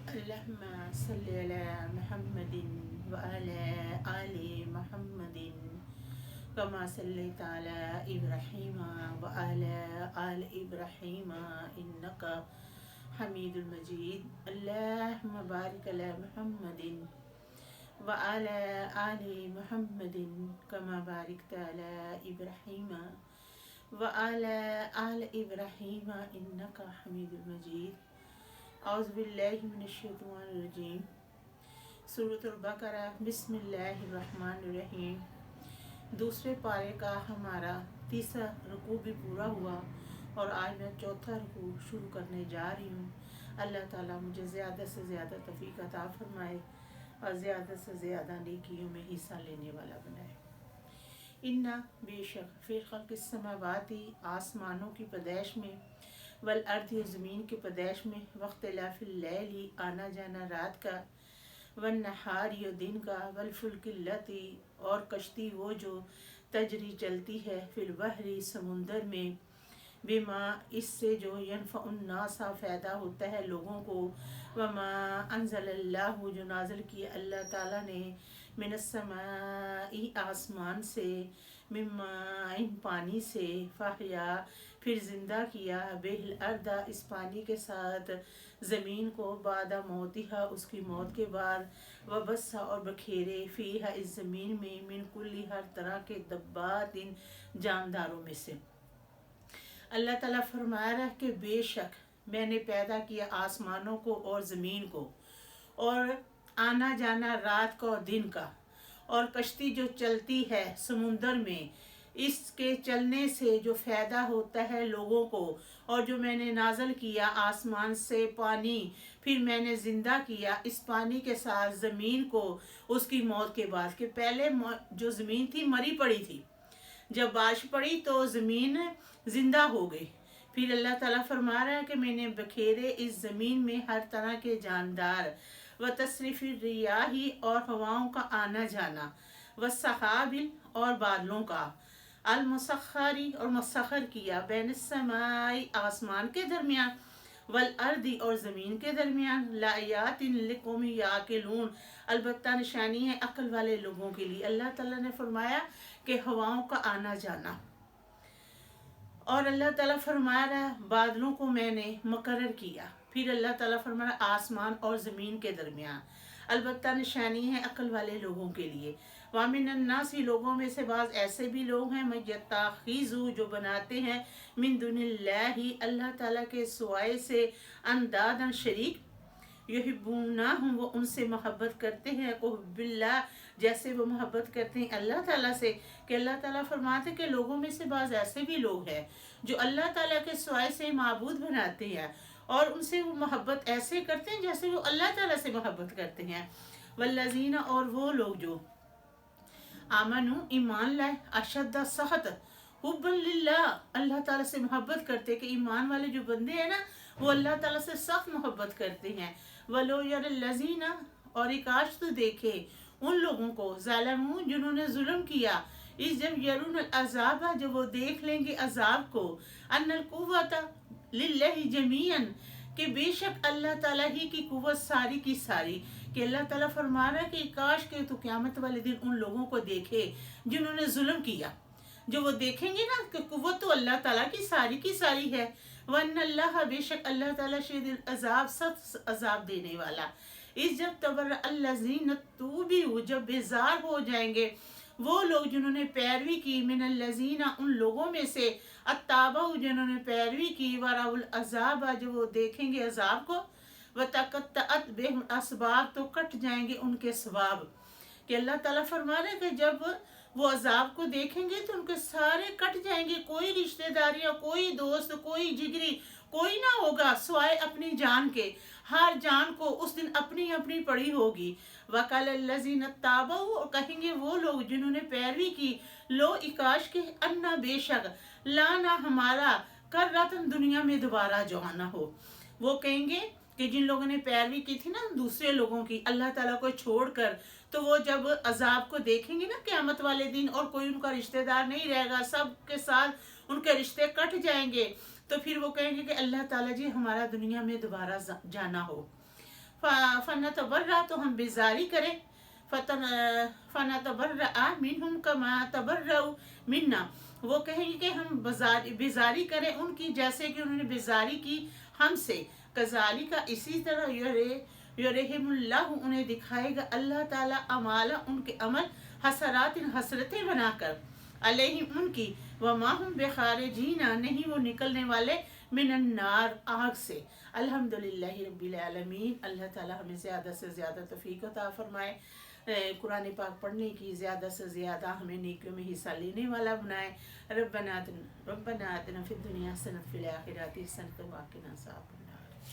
اللهم صل على محمد وعلى آل محمد كما صليت على إبراهيم وعلى آل إبراهيم إنك حميد مجيد. اللهم بارك على محمد وعلى آل محمد كما باركت على إبراهيم وعلى آل إبراهيم إنك حميد مجيد. اعوذ باللہ من الشیطان الرجیم. سورۃ البقرہ. بسم اللہ الرحمن الرحیم. دوسرے پارے کا ہمارا تیسرا رکوع بھی پورا ہوا اور آج میں چوتھا رکوع شروع کرنے جا رہی ہوں. اللہ تعالیٰ مجھے زیادہ سے زیادہ توفیق عطا فرمائے اور زیادہ سے زیادہ نیکیوں میں حصہ لینے والا بنائے. انا بے شک فی خلق السماواتی آسمانوں کی پیدائش میں والارض زمین کی پیدائش میں واختلاف اللیل آنا جانا رات کا والنہار دن کا والفلک اللاتی اور کشتی وہ جو تجری چلتی ہے فی البحر سمندر میں بما اس سے جو ینفع الناس فائدہ ہوتا ہے لوگوں کو وما انزل اللہ جو نازل کیا اللہ تعالیٰ نے من السماء آسمان سے مما ان پانی سے فاحیا پھر زندہ کیا بہل الارض اس پانی کے ساتھ زمین کو بعد موتها اس کی موت کے بعد وبث اور بکھیرے فیہا اس زمین میں من کل ہر طرح کے دبات جانداروں میں سے. اللہ تعالیٰ فرما رہا ہے کہ بے شک میں نے پیدا کیا آسمانوں کو اور زمین کو اور آنا جانا رات کا اور دن کا اور کشتی جو چلتی ہے سمندر میں اس کے چلنے سے جو فائدہ ہوتا ہے لوگوں کو اور جو میں نے نازل کیا آسمان سے پانی پھر میں نے زندہ کیا اس پانی کے ساتھ زمین کو اس کی موت کے بعد کہ پہلے جو زمین تھی مری پڑی تھی جب بارش پڑی تو زمین زندہ ہو گئی. پھر اللہ تعالیٰ فرما رہا ہے کہ میں نے بکھیرے اس زمین میں ہر طرح کے جاندار و تصریف الریاح اور ہواؤں کا آنا جانا والسحاب اور بادلوں کا المسخری اور مسخر کیا بین السماء آسمان کے درمیان والارض اور زمین کے درمیان لآیات لقوم یعقلون البتہ نشانی ہے عقل والے لوگوں کے لیے. اللہ تعالیٰ نے فرمایا کہ ہواؤں کا آنا جانا اور اللہ تعالیٰ فرما رہا ہے بادلوں کو میں نے مقرر کیا. پھر اللہ تعالیٰ فرما رہا آسمان اور زمین کے درمیان البتہ نشانی ہے عقل والے لوگوں کے لیے. وَمِنَ النَّاسِ لوگوں میں سے بعض ایسے بھی لوگ ہیں مَن جو بناتے ہیں من دون اللہ اللہ تعالیٰ کے سوائے سے اندادن شریک یحبونہم وہ ان سے محبت کرتے ہیں حب اللہ جیسے وہ محبت کرتے ہیں اللہ تعالیٰ سے. کہ اللہ تعالیٰ فرماتے کہ لوگوں میں سے بعض ایسے بھی لوگ ہیں جو اللہ تعالیٰ کے سوائے سے معبود بناتے ہیں اور ان سے وہ محبت ایسے کرتے ہیں جیسے وہ اللہ تعالیٰ سے محبت کرتے ہیں. والذین اور وہ لوگ جو آمنو ایمان لائے اشد سخت حبا للہ اللہ تعالیٰ سے محبت کرتے کہ ایمان والے جو بندے ہیں نا وہ اللہ تعالیٰ سے سخت محبت کرتے ہیں. ولو یر الذین اور کاش تو دیکھے ان لوگوں کو ظالمون جنہوں نے ظلم کیا اس جب یرون العذاب جب وہ دیکھ لیں گے عذاب کو ان القوت للہ جمیعا کہ بے شک اللہ تعالیٰ ہی کی قوت ساری کی ساری. کہ اللہ تعالیٰ فرما رہا ہے کہ کاش کہ تو قیامت والے دن ان لوگوں کو دیکھے جنہوں نے ظلم کیا جو وہ دیکھیں گے نا کہ قوت تو اللہ تعالیٰ کی ساری ہے. وَأَنَّ اللَّهَ بے شک اللہ تعالیٰ شدید العذاب سخت عذاب دینے والا. اس جب تبرأ الذین اتبعوا جب بیزار ہو جائیں گے وہ لوگ جنہوں نے پیروی کی من الذین ان لوگوں میں سے اتبعوا جنہوں نے پیروی کی ورأوا العذاب جب وہ دیکھیں گے عذاب کو وتقطعت بهم الاسباب تو کٹ جائیں گے ان کے اسباب. کہ اللہ تعالیٰ فرما رہے کہ جب وہ عذاب کو دیکھیں گے تو ان کے سارے کٹ جائیں گے. کوئی رشتہ داریاں کوئی دوست کوئی جگری کوئی نہ ہوگا سوائے اپنی جان کے. ہر جان کو اس دن اپنی اپنی پڑی ہوگی. وقال الذین اتبعوا اور کہیں گے وہ لوگ جنہوں نے پیروی کی لو اکاش کے انا بے شک لانا ہمارا کرتن دنیا میں دوبارہ جو آنا ہو. وہ کہیں گے کہ جن لوگوں نے پیروی کی تھی نا دوسرے لوگوں کی اللہ تعالیٰ کو چھوڑ کر تو وہ جب عذاب کو دیکھیں گے نا قیامت والے دن اور کوئی ان کا رشتہ دار نہیں رہے گا سب کے ساتھ ان کے رشتے کٹ جائیں گے تو پھر وہ کہیں گے کہ اللہ تعالیٰ جی ہمارا دنیا میں دوبارہ جانا ہو. فنتبرع تو ہم بیزاری کریں، فنتبرع منہم کما تبرؤ منا، وہ کہیں گے کہ ہم بیزاری کریں ان کی جیسے کہ انہوں نے بیزاری کی ہم سے، کذالک اسی طرح یرحم اللہ، انہیں دکھائے گا اللہ تعالیٰ اعمال ان کے عمل، حسرات حسرتیں بنا کر، علیہم ان کی، وما ہم بخارجین نہیں وہ نکلنے والے، من النار آگ سے۔ الحمدللہ رب العالمین، اللہ تعالیٰ ہمیں زیادہ سے زیادہ توفیق عطا فرمائے، قرآن پاک پڑھنے کی، زیادہ سے زیادہ ہمیں نیکیوں میں حصہ لینے والا بنائے۔ ربنا آتنا فی الدنیا حسنۃ وفی الآخرۃ حسنۃ وقنا عذاب النار۔